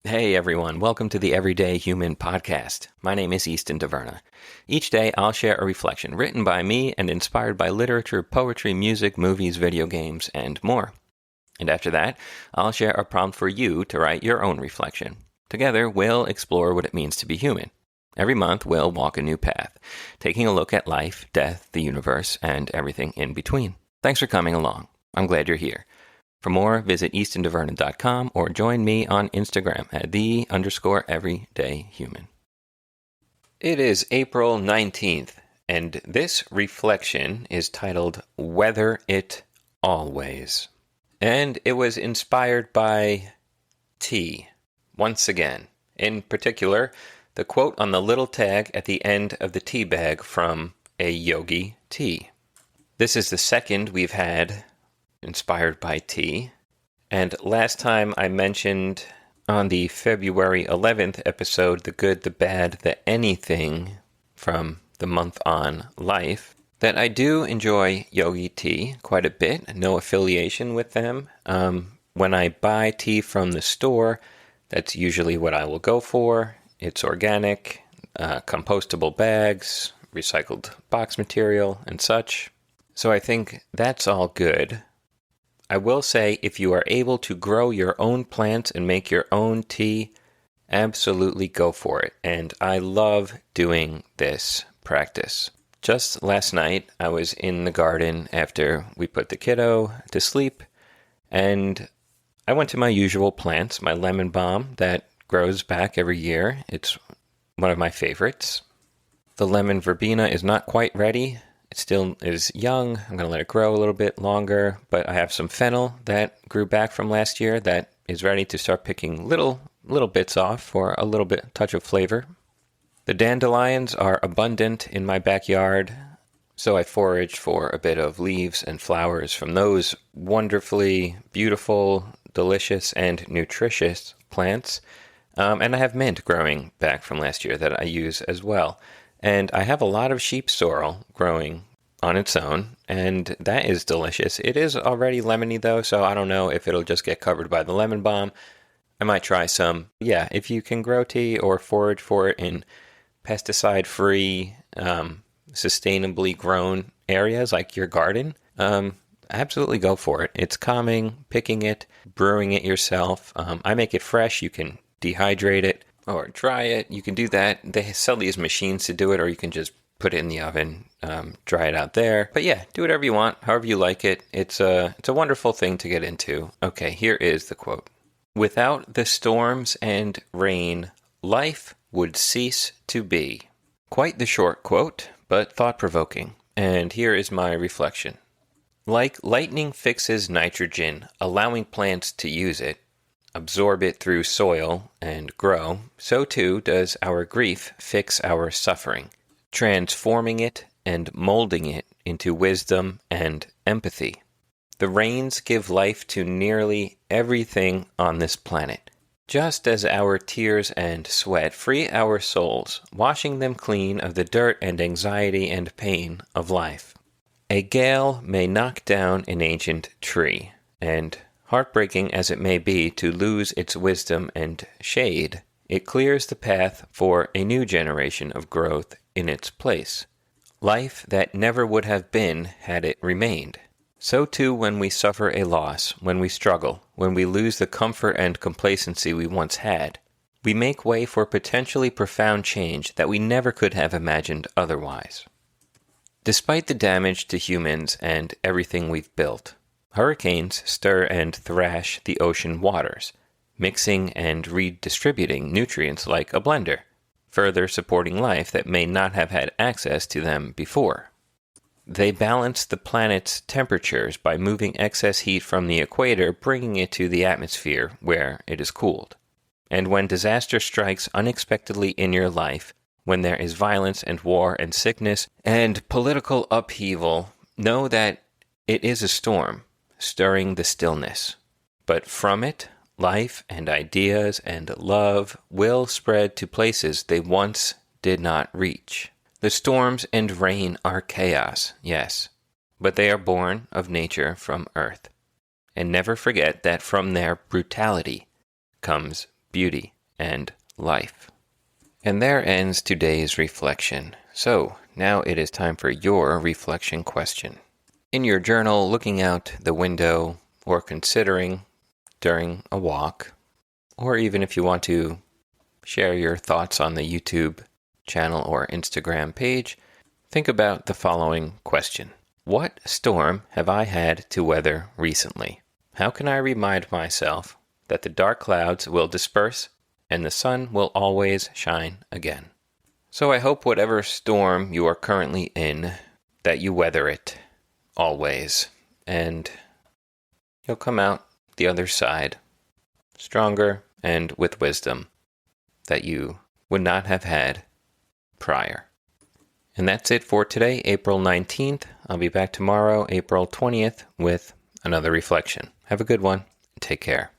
Hey everyone, welcome to the Everyday Human Podcast. My name is Easton Taverna. Each day I'll share a reflection written by me and inspired by literature, poetry, music, movies, video games, and more. And after that, I'll share a prompt for you to write your own reflection. Together, we'll explore what it means to be human. Every month, we'll walk a new path, taking a look at life, death, the universe, and everything in between. Thanks for coming along. I'm glad you're here. For more, visit eastontaverna.com or join me on Instagram at _everydayhuman. It is April 19th, and this reflection is titled Weather It Always. And it was inspired by tea, once again. In particular, the quote on the little tag at the end of the tea bag from a Yogi tea. This is the second we've had inspired by tea. And last time I mentioned on the February 11th episode, The Good, the Bad, the Anything from the month on life, that I do enjoy Yogi tea quite a bit. No affiliation with them. When I buy tea from the store, that's usually what I will go for. It's organic, compostable bags, recycled box material, and such. So I think that's all good. I will say, if you are able to grow your own plants and make your own tea, absolutely go for it. And I love doing this practice. Just last night, I was in the garden after we put the kiddo to sleep, and I went to my usual plants, my lemon balm that grows back every year. It's one of my favorites. The lemon verbena is not quite ready. It still is young. I'm going to let it grow a little bit longer, but I have some fennel that grew back from last year that is ready to start picking little bits off for a little bit touch of flavor. The dandelions are abundant in my backyard, so I forage for a bit of leaves and flowers from those wonderfully beautiful, delicious, and nutritious plants. And I have mint growing back from last year that I use as well. And I have a lot of sheep sorrel growing on its own, and that is delicious. It is already lemony, though, so I don't know if it'll just get covered by the lemon balm. I might try some. Yeah, if you can grow tea or forage for it in pesticide-free, sustainably grown areas like your garden, absolutely go for it. It's calming, picking it, brewing it yourself. I make it fresh. You can dehydrate it or dry it. You can do that. They sell these machines to do it, or you can just put it in the oven, dry it out there. But yeah, do whatever you want, however you like it. It's a wonderful thing to get into. Okay, here is the quote. Without the storms and rain, life would cease to be. Quite the short quote, but thought-provoking. And here is my reflection. Like lightning fixes nitrogen, allowing plants to use it, absorb it through soil, and grow, so too does our grief fix our suffering, transforming it and molding it into wisdom and empathy. The rains give life to nearly everything on this planet, just as our tears and sweat free our souls, washing them clean of the dirt and anxiety and pain of life. A gale may knock down an ancient tree, and heartbreaking as it may be to lose its wisdom and shade, it clears the path for a new generation of growth in its place. Life that never would have been had it remained. So too when we suffer a loss, when we struggle, when we lose the comfort and complacency we once had, we make way for potentially profound change that we never could have imagined otherwise. Despite the damage to humans and everything we've built, hurricanes stir and thrash the ocean waters, mixing and redistributing nutrients like a blender, further supporting life that may not have had access to them before. They balance the planet's temperatures by moving excess heat from the equator, bringing it to the atmosphere where it is cooled. And when disaster strikes unexpectedly in your life, when there is violence and war and sickness and political upheaval, know that it is a storm, stirring the stillness. But from it, life and ideas and love will spread to places they once did not reach. The storms and rain are chaos, yes, but they are born of nature from earth. And never forget that from their brutality comes beauty. and life. And there ends today's reflection. So now it is time for your reflection question. In your journal, looking out the window, or considering during a walk, or even if you want to share your thoughts on the YouTube channel or Instagram page, think about the following question. What storm have I had to weather recently? How can I remind myself that the dark clouds will disperse and the sun will always shine again? So I hope whatever storm you are currently in, that you weather it always, and you'll come out the other side stronger and with wisdom that you would not have had prior. And that's it for today, April 19th. I'll be back tomorrow, April 20th, with another reflection. Have a good one. Take care.